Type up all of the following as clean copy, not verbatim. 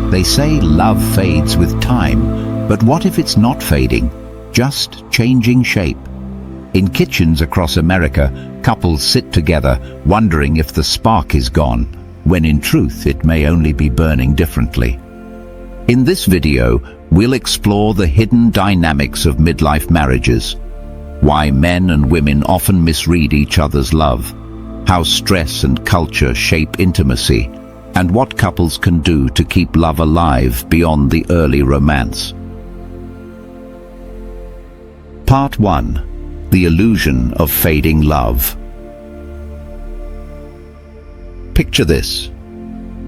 They say love fades with time, but what if it's not fading, just changing shape? In kitchens across America, couples sit together wondering if the spark is gone, when in truth it may only be burning differently. In this video, we'll explore the hidden dynamics of midlife marriages, why men and women often misread each other's love, how stress and culture shape intimacy, and what couples can do to keep love alive beyond the early romance. Part 1. The illusion of fading love. Picture this.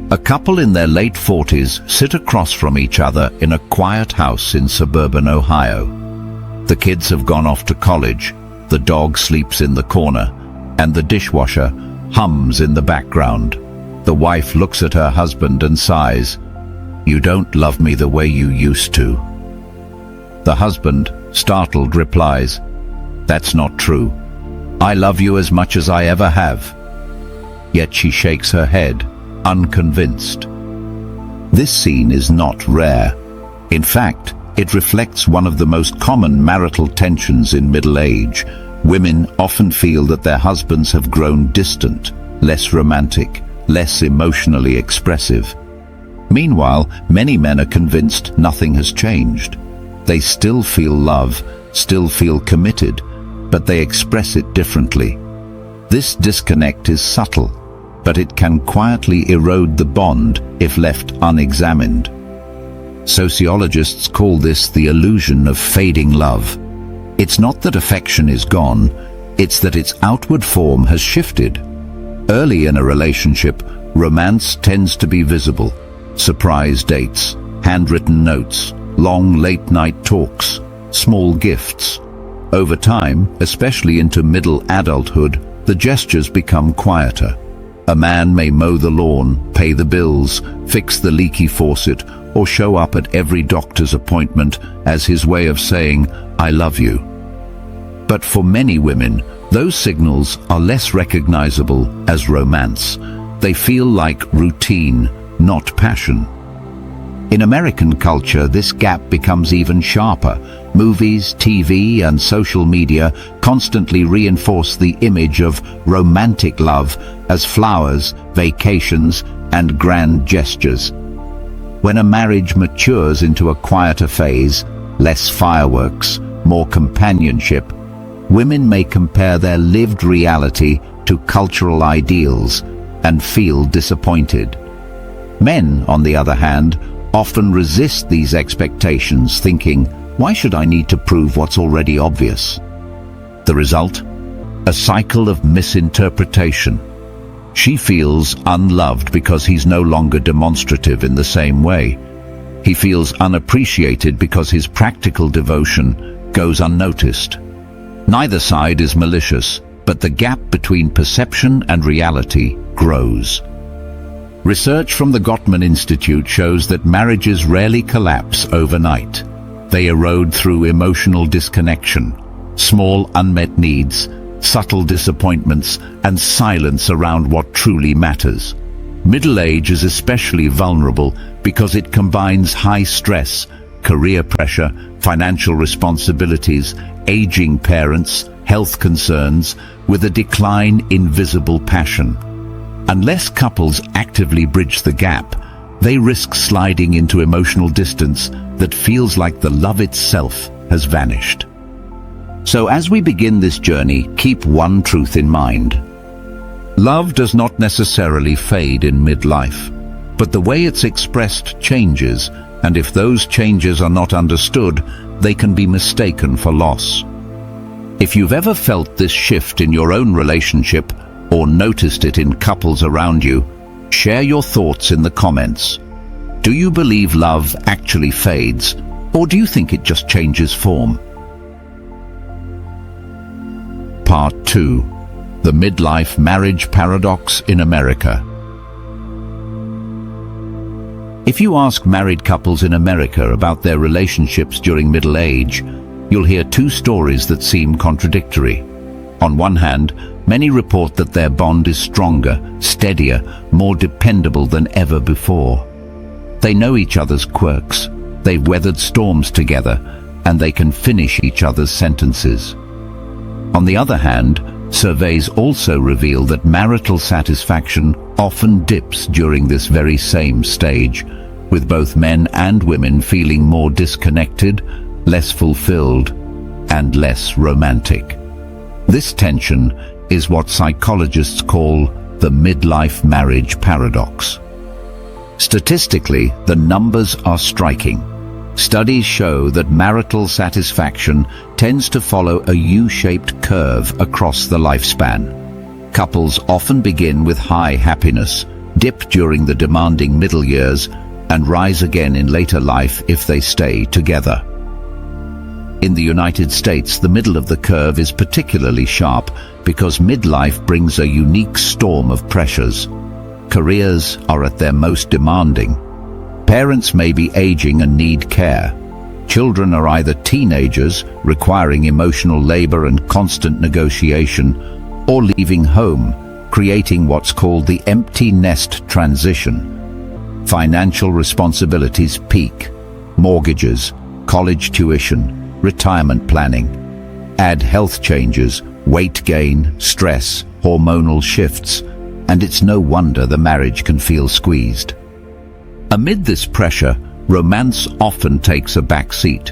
A couple in their late 40s sit across from each other in a quiet house in suburban Ohio. The kids have gone off to college, the dog sleeps in the corner, and the dishwasher hums in the background. The wife looks at her husband and sighs, "You don't love me the way you used to." The husband, startled, replies, "That's not true. I love you as much as I ever have." Yet she shakes her head, unconvinced. This scene is not rare. In fact, it reflects one of the most common marital tensions in middle age. Women often feel that their husbands have grown distant, less romantic, less emotionally expressive. Meanwhile, many men are convinced nothing has changed. They still feel love, still feel committed, but they express it differently. This disconnect is subtle, but it can quietly erode the bond if left unexamined. Sociologists call this the illusion of fading love. It's not that affection is gone, it's that its outward form has shifted. Early in a relationship, romance tends to be visible. Surprise dates, handwritten notes, long late-night talks, small gifts. Over time, especially into middle adulthood, the gestures become quieter. A man may mow the lawn, pay the bills, fix the leaky faucet, or show up at every doctor's appointment as his way of saying, "I love you." But for many women, those signals are less recognizable as romance. They feel like routine, not passion. In American culture, this gap becomes even sharper. Movies, TV, and social media constantly reinforce the image of romantic love as flowers, vacations, and grand gestures. When a marriage matures into a quieter phase, less fireworks, more companionship, women may compare their lived reality to cultural ideals and feel disappointed. Men, on the other hand, often resist these expectations, thinking, "Why should I need to prove what's already obvious?" The result? A cycle of misinterpretation. She feels unloved because he's no longer demonstrative in the same way. He feels unappreciated because his practical devotion goes unnoticed. Neither side is malicious, but the gap between perception and reality grows. Research from the Gottman Institute shows that marriages rarely collapse overnight. They erode through emotional disconnection, small unmet needs, subtle disappointments, and silence around what truly matters. Middle age is especially vulnerable because it combines high stress, career pressure, financial responsibilities, aging parents, health concerns, with a decline in visible passion. Unless couples actively bridge the gap, they risk sliding into emotional distance that feels like the love itself has vanished. So as we begin this journey, keep one truth in mind. Love does not necessarily fade in midlife, but the way it's expressed changes, and if those changes are not understood, they can be mistaken for loss. If you've ever felt this shift in your own relationship, or noticed it in couples around you, share your thoughts in the comments. Do you believe love actually fades, or do you think it just changes form? Part 2. The Midlife Marriage Paradox in America. If you ask married couples in America about their relationships during middle age, you'll hear two stories that seem contradictory. On one hand, many report that their bond is stronger, steadier, more dependable than ever before. They know each other's quirks, they've weathered storms together, and they can finish each other's sentences. On the other hand, surveys also reveal that marital satisfaction often dips during this very same stage, with both men and women feeling more disconnected, less fulfilled, and less romantic. This tension is what psychologists call the midlife marriage paradox. Statistically, the numbers are striking. Studies show that marital satisfaction tends to follow a U-shaped curve across the lifespan. Couples often begin with high happiness, dip during the demanding middle years, and rise again in later life if they stay together. In the United States, the middle of the curve is particularly sharp because midlife brings a unique storm of pressures. Careers are at their most demanding. Parents may be aging and need care. Children are either teenagers, requiring emotional labor and constant negotiation, or leaving home, creating what's called the empty nest transition. Financial responsibilities peak. Mortgages, college tuition, retirement planning. Add health changes, weight gain, stress, hormonal shifts, and it's no wonder the marriage can feel squeezed. Amid this pressure, romance often takes a back seat.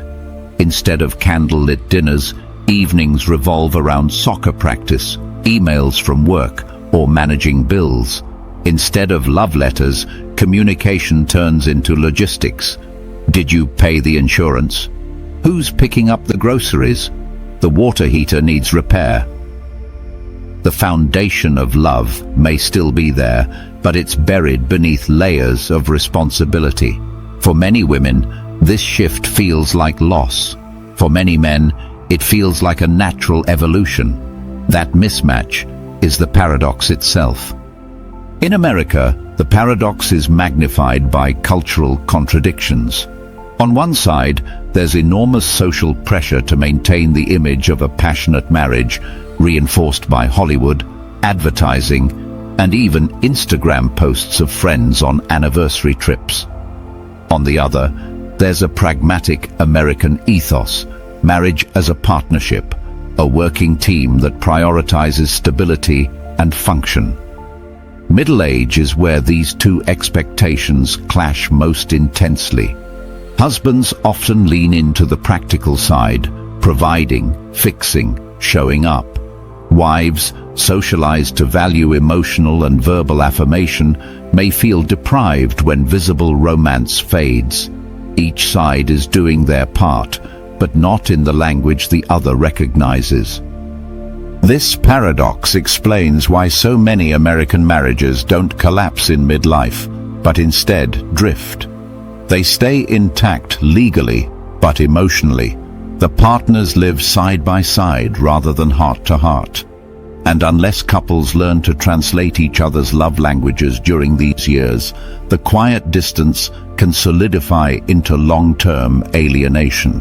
Instead of candlelit dinners, evenings revolve around soccer practice, emails from work, or managing bills. Instead of love letters, communication turns into logistics. Did you pay the insurance? Who's picking up the groceries? The water heater needs repair. The foundation of love may still be there, but it's buried beneath layers of responsibility. For many women, this shift feels like loss. For many men, it feels like a natural evolution. That mismatch is the paradox itself. In America, the paradox is magnified by cultural contradictions. On one side, there's enormous social pressure to maintain the image of a passionate marriage, reinforced by Hollywood, advertising, and even Instagram posts of friends on anniversary trips. On the other, there's a pragmatic American ethos, marriage as a partnership, a working team that prioritizes stability and function. Middle age is where these two expectations clash most intensely. Husbands often lean into the practical side, providing, fixing, showing up. Wives, socialized to value emotional and verbal affirmation, may feel deprived when visible romance fades. Each side is doing their part, but not in the language the other recognizes. This paradox explains why so many American marriages don't collapse in midlife, but instead drift. They stay intact legally, but emotionally. The partners live side by side rather than heart to heart. And unless couples learn to translate each other's love languages during these years, the quiet distance can solidify into long-term alienation.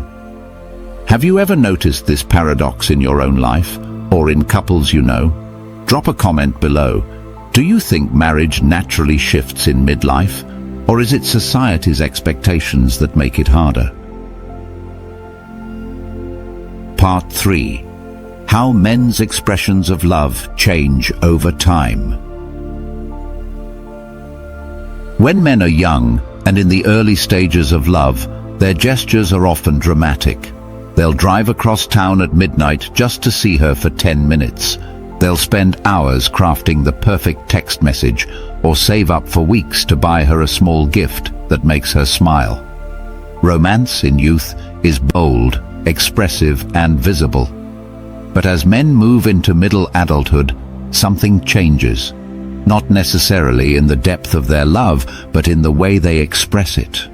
Have you ever noticed this paradox in your own life, or in couples you know? Drop a comment below. Do you think marriage naturally shifts in midlife, or is it society's expectations that make it harder? Part 3. How men's expressions of love change over time. When men are young and in the early stages of love, their gestures are often dramatic. They'll drive across town at midnight just to see her for 10 minutes. They'll spend hours crafting the perfect text message or save up for weeks to buy her a small gift that makes her smile. Romance in youth is bold, expressive, and visible. But as men move into middle adulthood, something changes. Not necessarily in the depth of their love, but in the way they express it.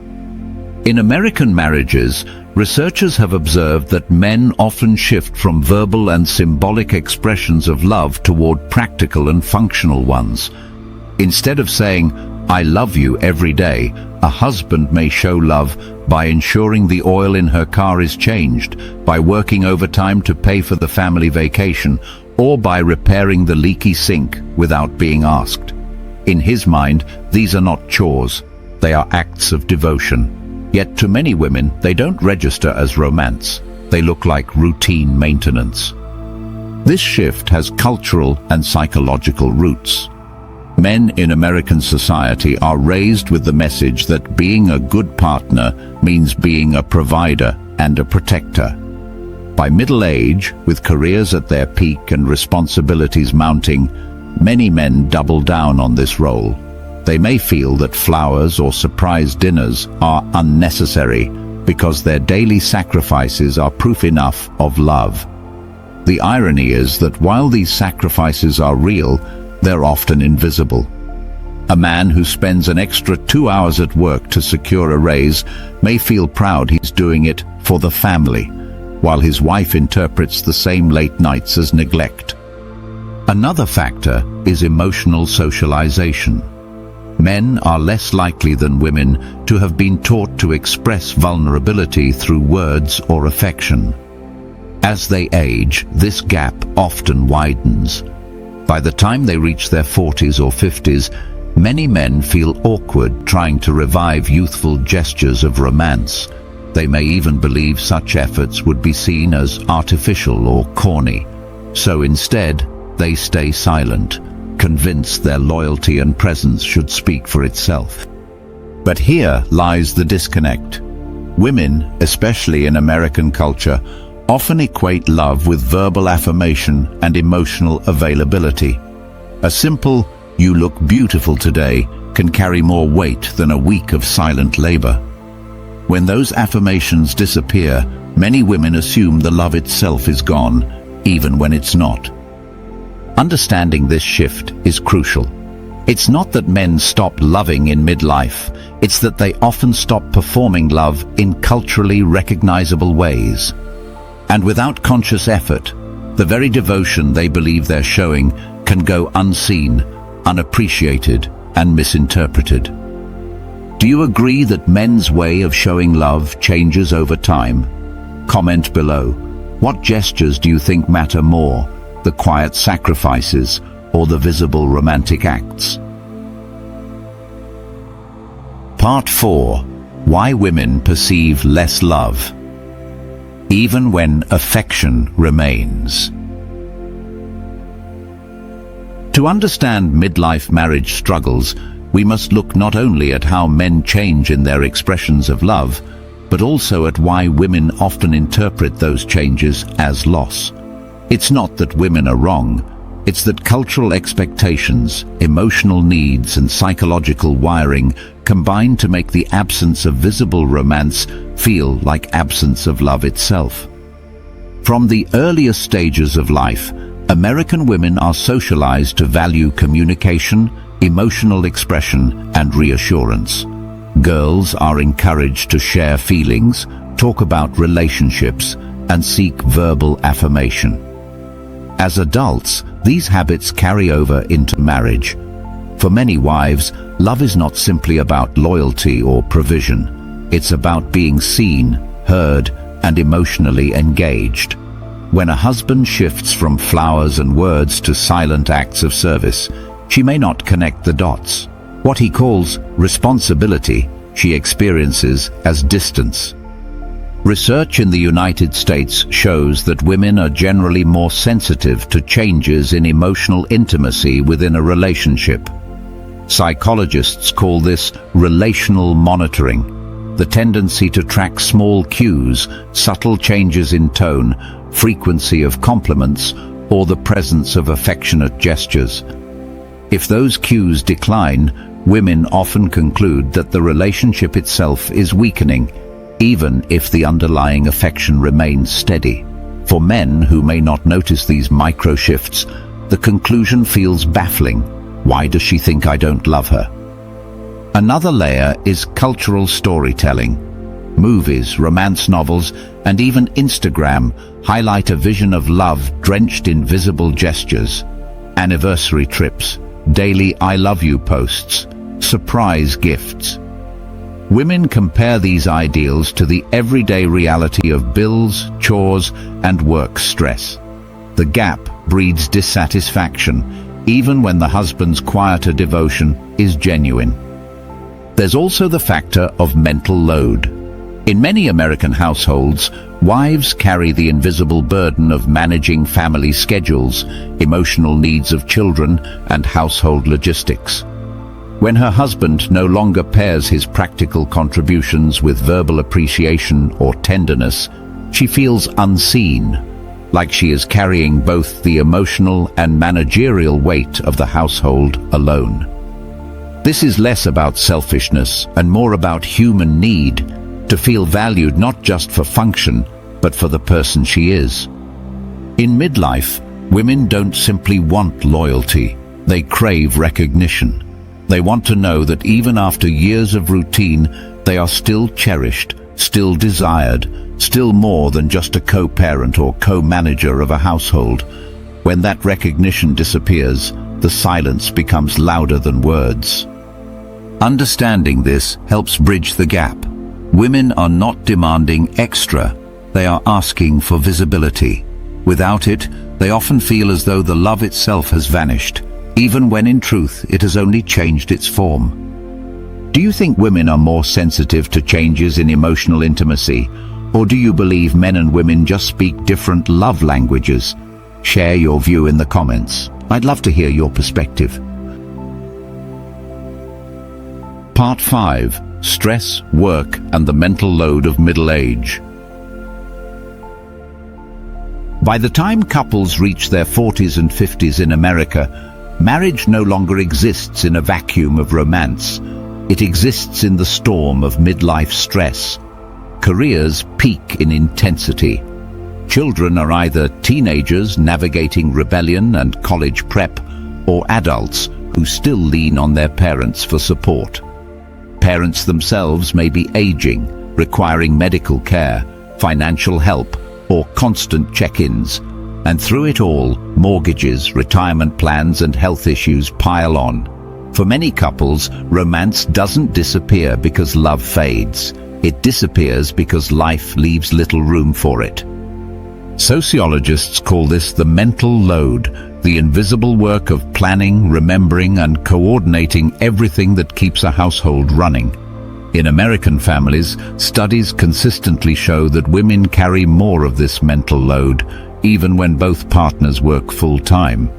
In American marriages, researchers have observed that men often shift from verbal and symbolic expressions of love toward practical and functional ones. Instead of saying, "I love you" every day, a husband may show love by ensuring the oil in her car is changed, by working overtime to pay for the family vacation, or by repairing the leaky sink without being asked. In his mind, these are not chores. They are acts of devotion. Yet to many women, they don't register as romance. They look like routine maintenance. This shift has cultural and psychological roots. Men in American society are raised with the message that being a good partner means being a provider and a protector. By middle age, with careers at their peak and responsibilities mounting, many men double down on this role. They may feel that flowers or surprise dinners are unnecessary because their daily sacrifices are proof enough of love. The irony is that while these sacrifices are real, they're often invisible. A man who spends an extra 2 hours at work to secure a raise may feel proud he's doing it for the family, while his wife interprets the same late nights as neglect. Another factor is emotional socialization. Men are less likely than women to have been taught to express vulnerability through words or affection. As they age, this gap often widens. By the time they reach their 40s or 50s, many men feel awkward trying to revive youthful gestures of romance. They may even believe such efforts would be seen as artificial or corny. So instead, they stay silent, convinced their loyalty and presence should speak for itself. But here lies the disconnect. Women, especially in American culture, often equate love with verbal affirmation and emotional availability. A simple, "You look beautiful today," can carry more weight than a week of silent labor. When those affirmations disappear, many women assume the love itself is gone, even when it's not. Understanding this shift is crucial. It's not that men stop loving in midlife, it's that they often stop performing love in culturally recognizable ways. And without conscious effort, the very devotion they believe they're showing can go unseen, unappreciated, and misinterpreted. Do you agree that men's way of showing love changes over time? Comment below. What gestures do you think matter more, the quiet sacrifices or the visible romantic acts? Part 4. Why women perceive less love, even when affection remains. To understand midlife marriage struggles, we must look not only at how men change in their expressions of love, but also at why women often interpret those changes as loss. It's not that women are wrong, it's that cultural expectations, emotional needs, and psychological wiring combine to make the absence of visible romance feel like absence of love itself. From the earliest stages of life, American women are socialized to value communication, emotional expression, and reassurance. Girls are encouraged to share feelings, talk about relationships, and seek verbal affirmation. As adults, these habits carry over into marriage. For many wives, love is not simply about loyalty or provision. It's about being seen, heard, and emotionally engaged. When a husband shifts from flowers and words to silent acts of service, she may not connect the dots. What he calls responsibility, she experiences as distance. Research in the United States shows that women are generally more sensitive to changes in emotional intimacy within a relationship. Psychologists call this relational monitoring, the tendency to track small cues, subtle changes in tone, frequency of compliments, or the presence of affectionate gestures. If those cues decline, women often conclude that the relationship itself is weakening, even if the underlying affection remains steady. For men who may not notice these micro shifts, the conclusion feels baffling. Why does she think I don't love her? Another layer is cultural storytelling. Movies, romance novels, and even Instagram highlight a vision of love drenched in visible gestures. Anniversary trips, daily I love you posts, surprise gifts. Women compare these ideals to the everyday reality of bills, chores, and work stress. The gap breeds dissatisfaction, even when the husband's quieter devotion is genuine. There's also the factor of mental load. In many American households, wives carry the invisible burden of managing family schedules, emotional needs of children, and household logistics. When her husband no longer pairs his practical contributions with verbal appreciation or tenderness, she feels unseen, like she is carrying both the emotional and managerial weight of the household alone. This is less about selfishness and more about human need to feel valued not just for function, but for the person she is. In midlife, women don't simply want loyalty, they crave recognition. They want to know that even after years of routine, they are still cherished, still desired, still more than just a co-parent or co-manager of a household. When that recognition disappears, the silence becomes louder than words. Understanding this helps bridge the gap. Women are not demanding extra, they are asking for visibility. Without it, they often feel as though the love itself has vanished, even when in truth it has only changed its form. Do you think women are more sensitive to changes in emotional intimacy, or do you believe men and women just speak different love languages? Share your view in the comments. I'd love to hear your perspective. Part 5. Stress, work, and the mental load of middle age. By the time couples reach their 40s and 50s in America, marriage no longer exists in a vacuum of romance. It exists in the storm of midlife stress. Careers peak in intensity. Children are either teenagers navigating rebellion and college prep, or adults who still lean on their parents for support. Parents themselves may be aging, requiring medical care, financial help, or constant check-ins. And through it all, mortgages, retirement plans, and health issues pile on. For many couples, romance doesn't disappear because love fades. It disappears because life leaves little room for it. Sociologists call this the mental load, the invisible work of planning, remembering, and coordinating everything that keeps a household running. In American families, studies consistently show that women carry more of this mental load, even when both partners work full-time.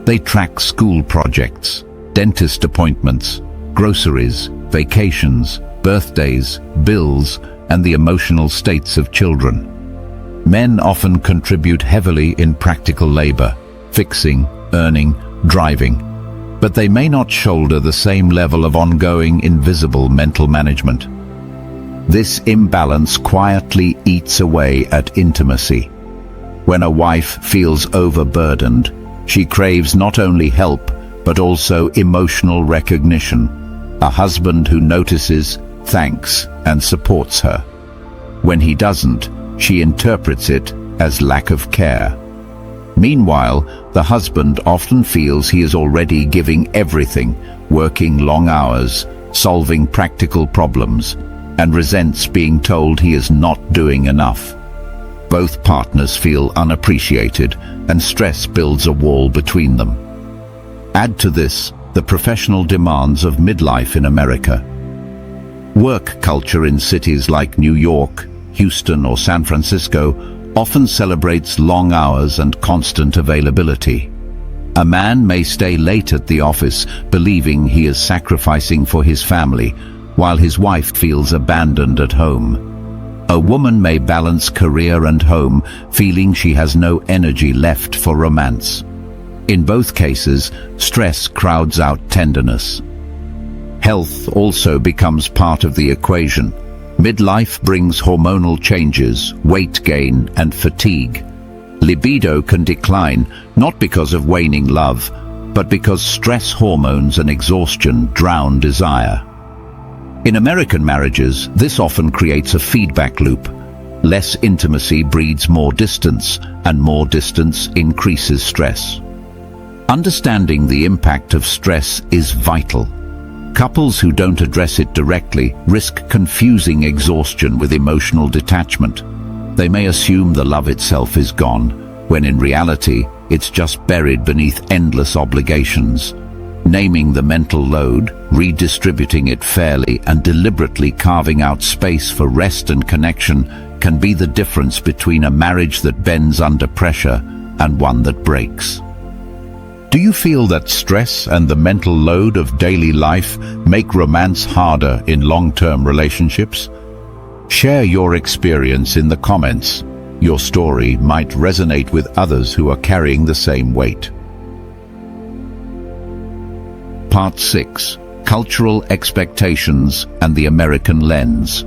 They track school projects, dentist appointments, groceries, vacations, birthdays, bills, and the emotional states of children. Men often contribute heavily in practical labor, fixing, earning, driving, but they may not shoulder the same level of ongoing, invisible mental management. This imbalance quietly eats away at intimacy. When a wife feels overburdened, she craves not only help, but also emotional recognition, a husband who notices, thanks, and supports her. When he doesn't, she interprets it as lack of care. Meanwhile, the husband often feels he is already giving everything, working long hours, solving practical problems, and resents being told he is not doing enough. Both partners feel unappreciated, and stress builds a wall between them. Add to this the professional demands of midlife in America. Work culture in cities like New York, Houston, or San Francisco often celebrates long hours and constant availability. A man may stay late at the office believing he is sacrificing for his family, while his wife feels abandoned at home. A woman may balance career and home, feeling she has no energy left for romance. In both cases, stress crowds out tenderness. Health also becomes part of the equation. Midlife brings hormonal changes, weight gain, and fatigue. Libido can decline, not because of waning love, but because stress hormones and exhaustion drown desire. In American marriages, this often creates a feedback loop. Less intimacy breeds more distance, and more distance increases stress. Understanding the impact of stress is vital. Couples who don't address it directly risk confusing exhaustion with emotional detachment. They may assume the love itself is gone, when in reality, it's just buried beneath endless obligations. Naming the mental load, redistributing it fairly, and deliberately carving out space for rest and connection can be the difference between a marriage that bends under pressure and one that breaks. Do you feel that stress and the mental load of daily life make romance harder in long-term relationships? Share your experience in the comments. Your story might resonate with others who are carrying the same weight. Part 6. Cultural Expectations and the American Lens.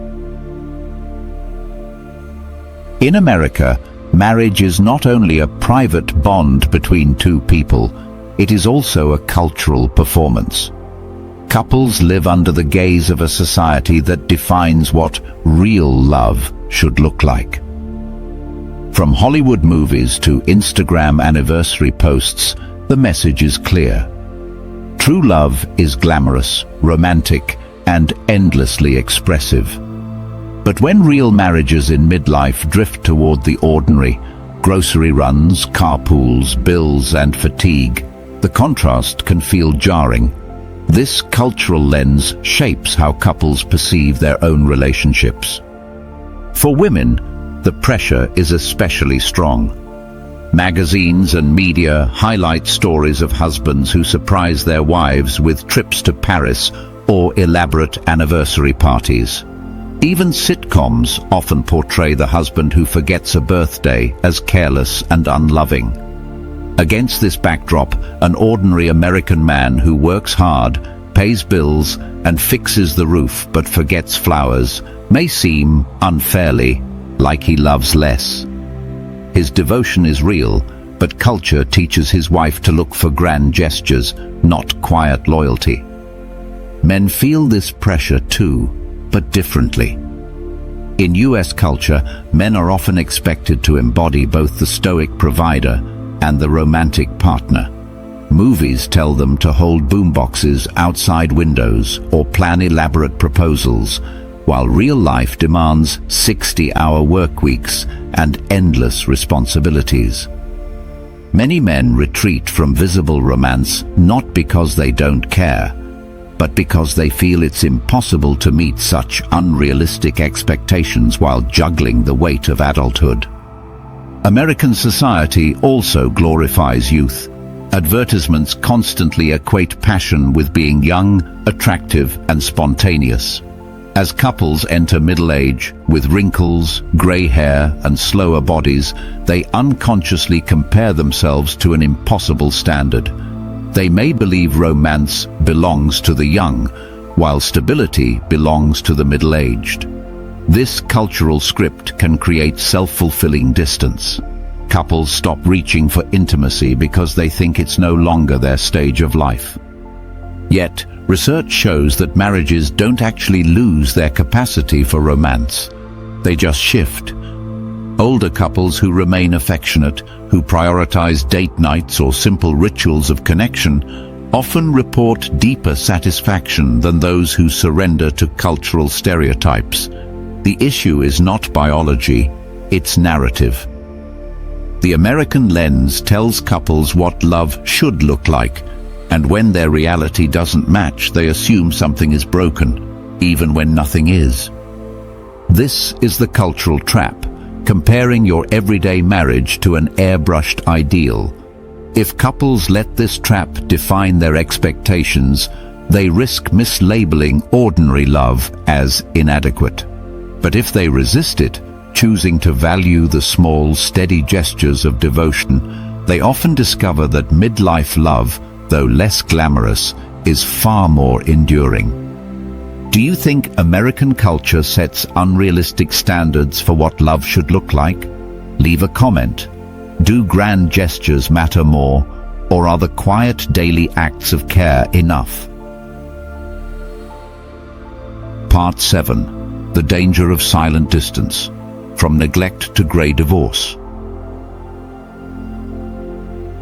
In America, marriage is not only a private bond between two people, it is also a cultural performance. Couples live under the gaze of a society that defines what real love should look like. From Hollywood movies to Instagram anniversary posts, the message is clear. True love is glamorous, romantic, and endlessly expressive. But when real marriages in midlife drift toward the ordinary, grocery runs, carpools, bills, and fatigue, the contrast can feel jarring. This cultural lens shapes how couples perceive their own relationships. For women, the pressure is especially strong. Magazines and media highlight stories of husbands who surprise their wives with trips to Paris or elaborate anniversary parties. Even sitcoms often portray the husband who forgets a birthday as careless and unloving. Against this backdrop, an ordinary American man who works hard, pays bills, and fixes the roof but forgets flowers may seem, unfairly, like he loves less. His devotion is real, but culture teaches his wife to look for grand gestures, not quiet loyalty. Men feel this pressure too, but differently. In US culture, men are often expected to embody both the stoic provider and the romantic partner. Movies tell them to hold boomboxes outside windows or plan elaborate proposals, while real life demands 60-hour work weeks and endless responsibilities. Many men retreat from visible romance not because they don't care, but because they feel it's impossible to meet such unrealistic expectations while juggling the weight of adulthood. American society also glorifies youth. Advertisements constantly equate passion with being young, attractive, and spontaneous. As couples enter middle age, with wrinkles, grey hair, and slower bodies, they unconsciously compare themselves to an impossible standard. They may believe romance belongs to the young, while stability belongs to the middle-aged. This cultural script can create self-fulfilling distance. Couples stop reaching for intimacy because they think it's no longer their stage of life. Yet, research shows that marriages don't actually lose their capacity for romance. They just shift. Older couples who remain affectionate, who prioritize date nights or simple rituals of connection, often report deeper satisfaction than those who surrender to cultural stereotypes. The issue is not biology, it's narrative. The American lens tells couples what love should look like, and when their reality doesn't match, they assume something is broken, even when nothing is. This is the cultural trap, comparing your everyday marriage to an airbrushed ideal. If couples let this trap define their expectations, they risk mislabeling ordinary love as inadequate. But if they resist it, choosing to value the small, steady gestures of devotion, they often discover that midlife love, though less glamorous, is far more enduring. Do you think American culture sets unrealistic standards for what love should look like? Leave a comment. Do grand gestures matter more, or are the quiet daily acts of care enough? Part 7. The Danger of Silent Distance. From Neglect to Grey Divorce.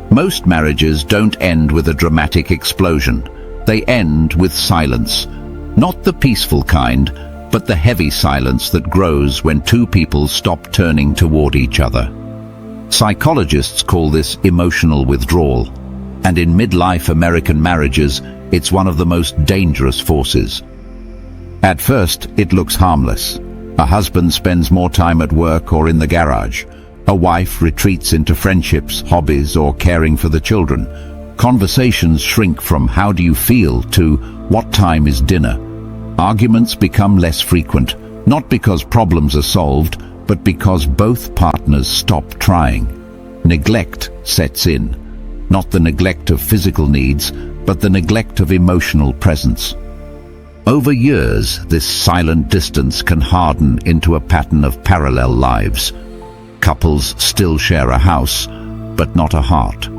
Most marriages don't end with a dramatic explosion. They end with silence. Not the peaceful kind, but the heavy silence that grows when two people stop turning toward each other. Psychologists call this emotional withdrawal. And in midlife American marriages, it's one of the most dangerous forces. At first, it looks harmless. A husband spends more time at work or in the garage. A wife retreats into friendships, hobbies, or caring for the children. Conversations shrink from "how do you feel" to "what time is dinner?" Arguments become less frequent, not because problems are solved, but because both partners stop trying. Neglect sets in. Not the neglect of physical needs, but the neglect of emotional presence. Over years, this silent distance can harden into a pattern of parallel lives. Couples still share a house, but not a heart.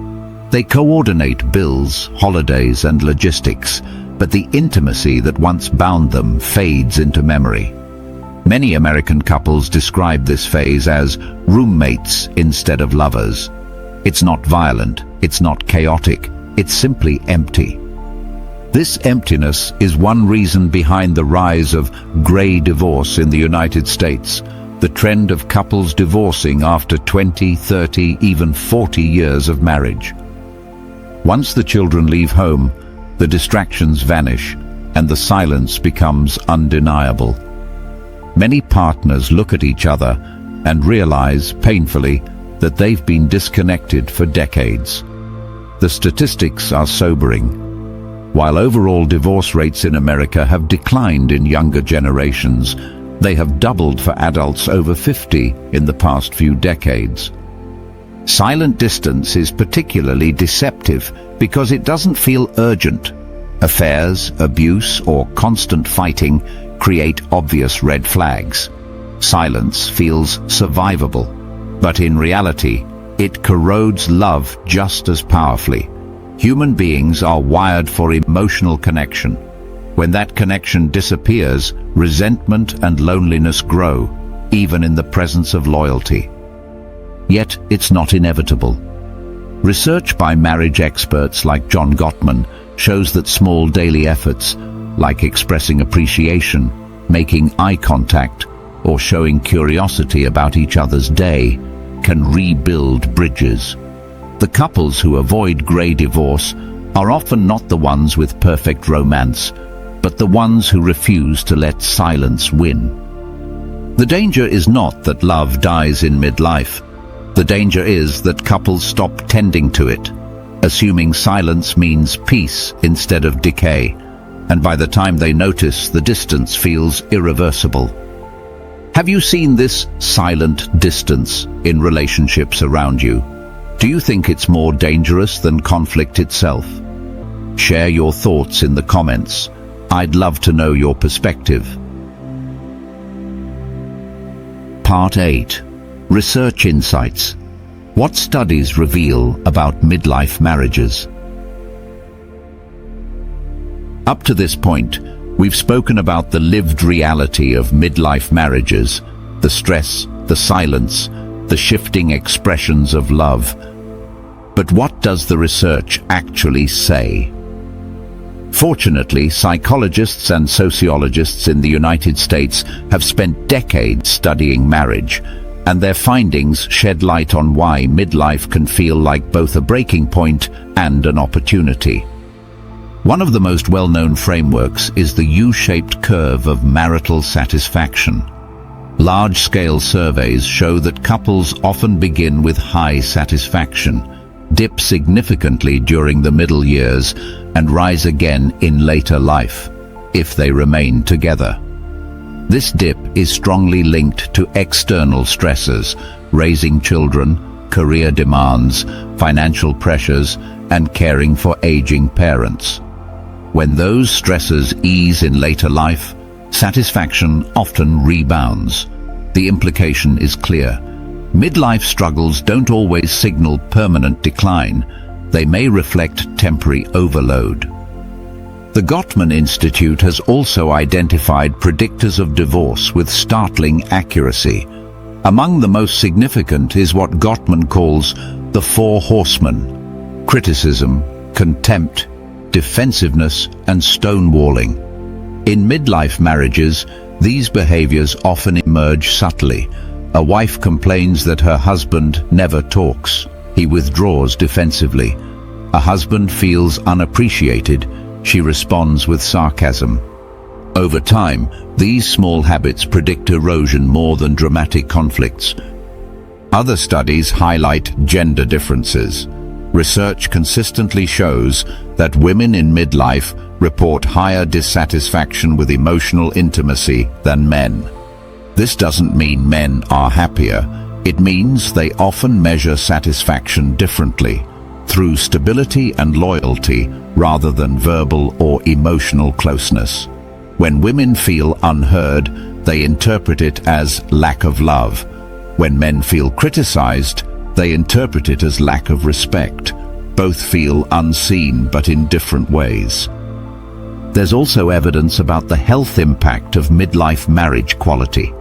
They coordinate bills, holidays, and logistics, but the intimacy that once bound them fades into memory. Many American couples describe this phase as roommates instead of lovers. It's not violent, it's not chaotic, it's simply empty. This emptiness is one reason behind the rise of gray divorce in the United States, the trend of couples divorcing after 20, 30, even 40 years of marriage. Once the children leave home, the distractions vanish and the silence becomes undeniable. Many partners look at each other and realize, painfully, that they've been disconnected for decades. The statistics are sobering. While overall divorce rates in America have declined in younger generations, they have doubled for adults over 50 in the past few decades. Silent distance is particularly deceptive because it doesn't feel urgent. Affairs, abuse, or constant fighting create obvious red flags. Silence feels survivable, but in reality, it corrodes love just as powerfully. Human beings are wired for emotional connection. When that connection disappears, resentment and loneliness grow, even in the presence of loyalty. Yet it's not inevitable. Research by marriage experts like John Gottman shows that small daily efforts, like expressing appreciation, making eye contact, or showing curiosity about each other's day, can rebuild bridges. The couples who avoid gray divorce are often not the ones with perfect romance, but the ones who refuse to let silence win. The danger is not that love dies in midlife. The danger is that couples stop tending to it, assuming silence means peace instead of decay, and by the time they notice, the distance feels irreversible. Have you seen this silent distance in relationships around you? Do you think it's more dangerous than conflict itself? Share your thoughts in the comments. I'd love to know your perspective. Part 8. Research Insights. What studies reveal about midlife marriages? Up to this point, we've spoken about the lived reality of midlife marriages, the stress, the silence, the shifting expressions of love. But what does the research actually say? Fortunately, psychologists and sociologists in the United States have spent decades studying marriage, and their findings shed light on why midlife can feel like both a breaking point and an opportunity. One of the most well-known frameworks is the U-shaped curve of marital satisfaction. Large-scale surveys show that couples often begin with high satisfaction, dip significantly during the middle years, and rise again in later life, if they remain together. This dip is strongly linked to external stressors, raising children, career demands, financial pressures, and caring for aging parents. When those stressors ease in later life, satisfaction often rebounds. The implication is clear. Midlife struggles don't always signal permanent decline. They may reflect temporary overload. The Gottman Institute has also identified predictors of divorce with startling accuracy. Among the most significant is what Gottman calls the four horsemen: criticism, contempt, defensiveness, and stonewalling. In midlife marriages, these behaviors often emerge subtly. A wife complains that her husband never talks. He withdraws defensively. A husband feels unappreciated, she responds with sarcasm. Over time, these small habits predict erosion more than dramatic conflicts. Other studies highlight gender differences. Research consistently shows that women in midlife report higher dissatisfaction with emotional intimacy than men. This doesn't mean men are happier. It means they often measure satisfaction differently, through stability and loyalty rather than verbal or emotional closeness. When women feel unheard, they interpret it as lack of love. When men feel criticized, they interpret it as lack of respect. Both feel unseen, but in different ways. There's also evidence about the health impact of midlife marriage quality.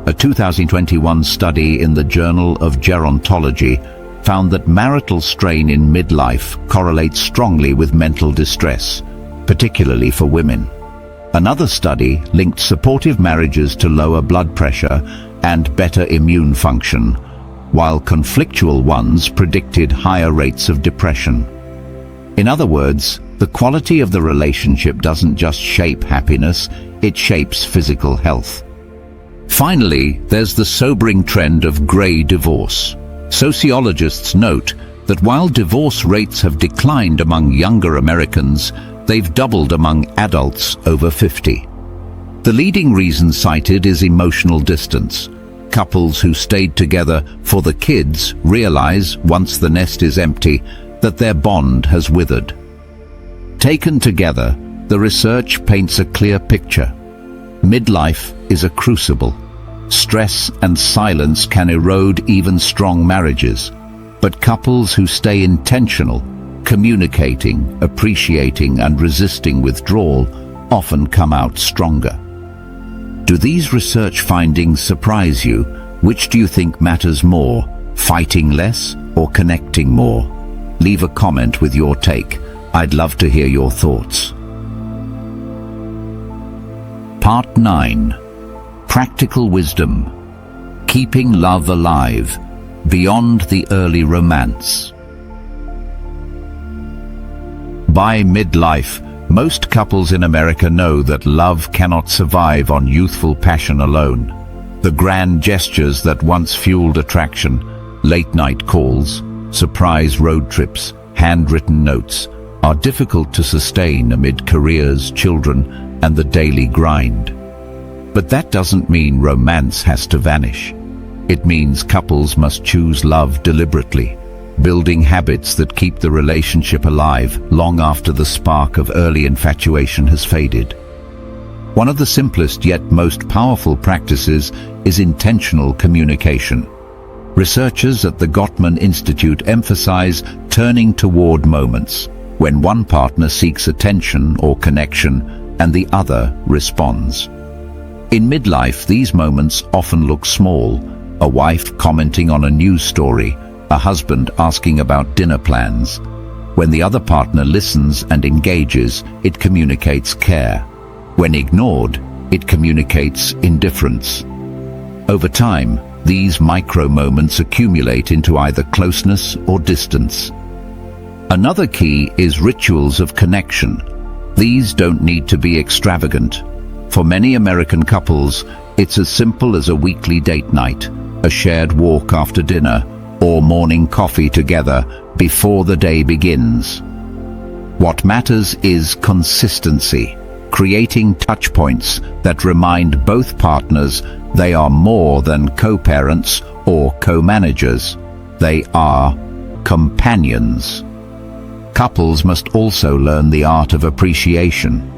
A 2021 study in the Journal of Gerontology found that marital strain in midlife correlates strongly with mental distress, particularly for women. Another study linked supportive marriages to lower blood pressure and better immune function, while conflictual ones predicted higher rates of depression. In other words, the quality of the relationship doesn't just shape happiness, it shapes physical health. Finally, there's the sobering trend of grey divorce. Sociologists note that while divorce rates have declined among younger Americans, they've doubled among adults over 50. The leading reason cited is emotional distance. Couples who stayed together for the kids realize, once the nest is empty, that their bond has withered. Taken together, the research paints a clear picture. Midlife is a crucible. Stress and silence can erode even strong marriages, but couples who stay intentional, communicating, appreciating, and resisting withdrawal often come out stronger. Do these research findings surprise you? Which do you think matters more, fighting less or connecting more? Leave a comment with your take. I'd love to hear your thoughts. Part 9. Practical Wisdom. Keeping Love Alive, Beyond the Early Romance. By midlife, most couples in America know that love cannot survive on youthful passion alone. The grand gestures that once fueled attraction, late-night calls, surprise road trips, handwritten notes, are difficult to sustain amid careers, children, and the daily grind. But that doesn't mean romance has to vanish. It means couples must choose love deliberately, building habits that keep the relationship alive long after the spark of early infatuation has faded. One of the simplest yet most powerful practices is intentional communication. Researchers at the Gottman Institute emphasize turning toward moments when one partner seeks attention or connection and the other responds. In midlife, these moments often look small: a wife commenting on a news story, a husband asking about dinner plans. When the other partner listens and engages, it communicates care. When ignored, it communicates indifference. Over time, these micro moments accumulate into either closeness or distance. Another key is rituals of connection. These don't need to be extravagant. For many American couples, it's as simple as a weekly date night, a shared walk after dinner, or morning coffee together before the day begins. What matters is consistency, creating touch points that remind both partners they are more than co-parents or co-managers. They are companions. Couples must also learn the art of appreciation.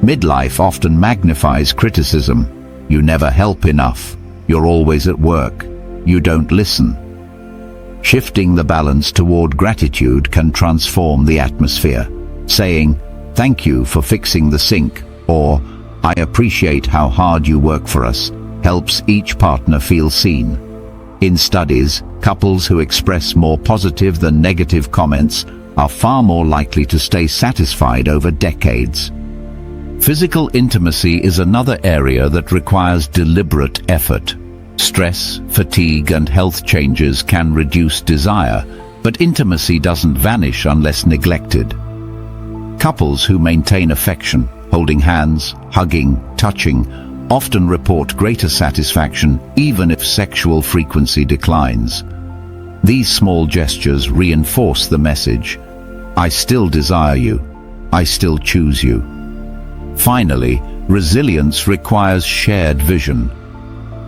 Midlife often magnifies criticism. You never help enough. You're always at work. You don't listen. Shifting the balance toward gratitude can transform the atmosphere. Saying, "Thank you for fixing the sink," or "I appreciate how hard you work for us," helps each partner feel seen. In studies, couples who express more positive than negative comments are far more likely to stay satisfied over decades. Physical intimacy is another area that requires deliberate effort. Stress, fatigue, and health changes can reduce desire, But intimacy doesn't vanish unless neglected. Couples who maintain affection, holding hands, hugging, touching, often report greater satisfaction even if sexual frequency declines. These small gestures reinforce the message, I still desire you, I still choose you. Finally, resilience requires shared vision.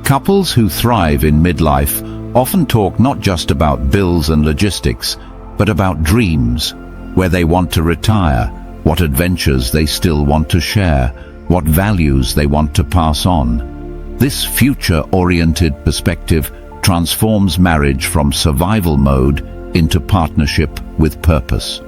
Couples who thrive in midlife often talk not just about bills and logistics, but about dreams, where they want to retire, what adventures they still want to share, what values they want to pass on. This future-oriented perspective transforms marriage from survival mode into partnership with purpose.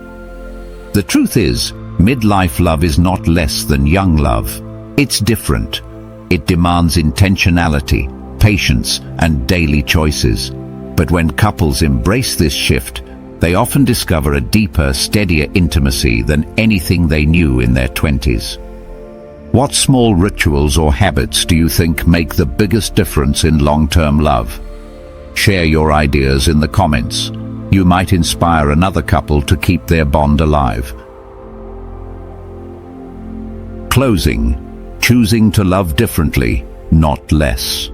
The truth is, midlife love is not less than young love. It's different. It demands intentionality, patience, and daily choices. But when couples embrace this shift, they often discover a deeper, steadier intimacy than anything they knew in their 20s. What small rituals or habits do you think make the biggest difference in long-term love? Share your ideas in the comments. You might inspire another couple to keep their bond alive. Closing. Choosing to love differently, not less.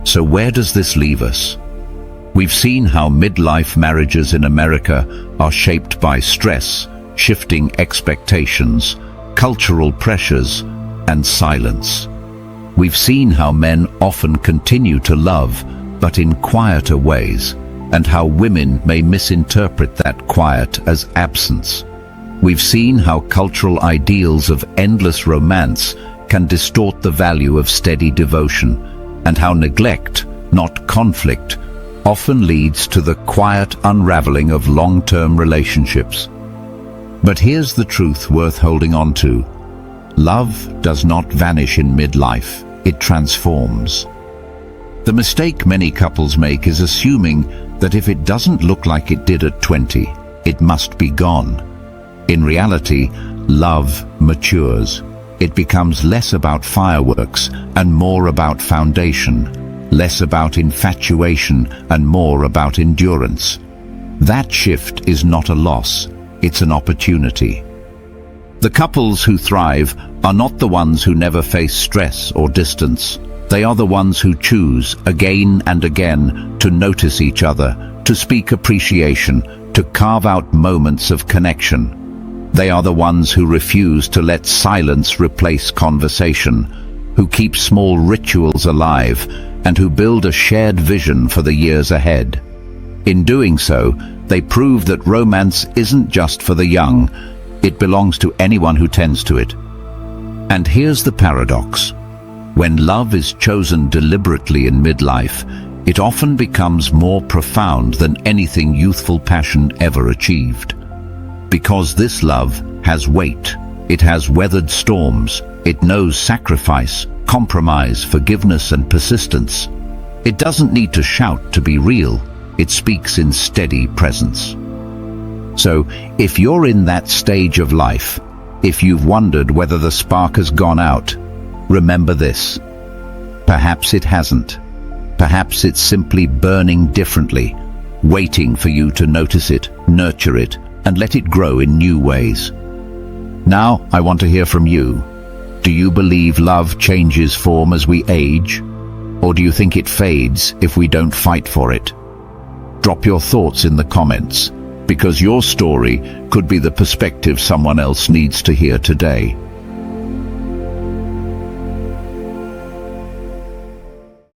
So where does this leave us? We've seen how midlife marriages in America are shaped by stress, shifting expectations, cultural pressures, and silence. We've seen how men often continue to love, but in quieter ways, and how women may misinterpret that quiet as absence. We've seen how cultural ideals of endless romance can distort the value of steady devotion, and how neglect, not conflict, often leads to the quiet unraveling of long-term relationships. But here's the truth worth holding on to. Love does not vanish in midlife, it transforms. The mistake many couples make is assuming that if it doesn't look like it did at 20, it must be gone. In reality, love matures. It becomes less about fireworks and more about foundation, less about infatuation and more about endurance. That shift is not a loss, it's an opportunity. The couples who thrive are not the ones who never face stress or distance. They are the ones who choose, again and again, to notice each other, to speak appreciation, to carve out moments of connection. They are the ones who refuse to let silence replace conversation, who keep small rituals alive, and who build a shared vision for the years ahead. In doing so, they prove that romance isn't just for the young, it belongs to anyone who tends to it. And here's the paradox. When love is chosen deliberately in midlife, it often becomes more profound than anything youthful passion ever achieved. Because this love has weight, it has weathered storms, it knows sacrifice, compromise, forgiveness, and persistence. It doesn't need to shout to be real, it speaks in steady presence. So, if you're in that stage of life, if you've wondered whether the spark has gone out, remember this. Perhaps it hasn't. Perhaps it's simply burning differently, waiting for you to notice it, nurture it, and let it grow in new ways. Now, I want to hear from you. Do you believe love changes form as we age? Or do you think it fades if we don't fight for it? Drop your thoughts in the comments, because your story could be the perspective someone else needs to hear today.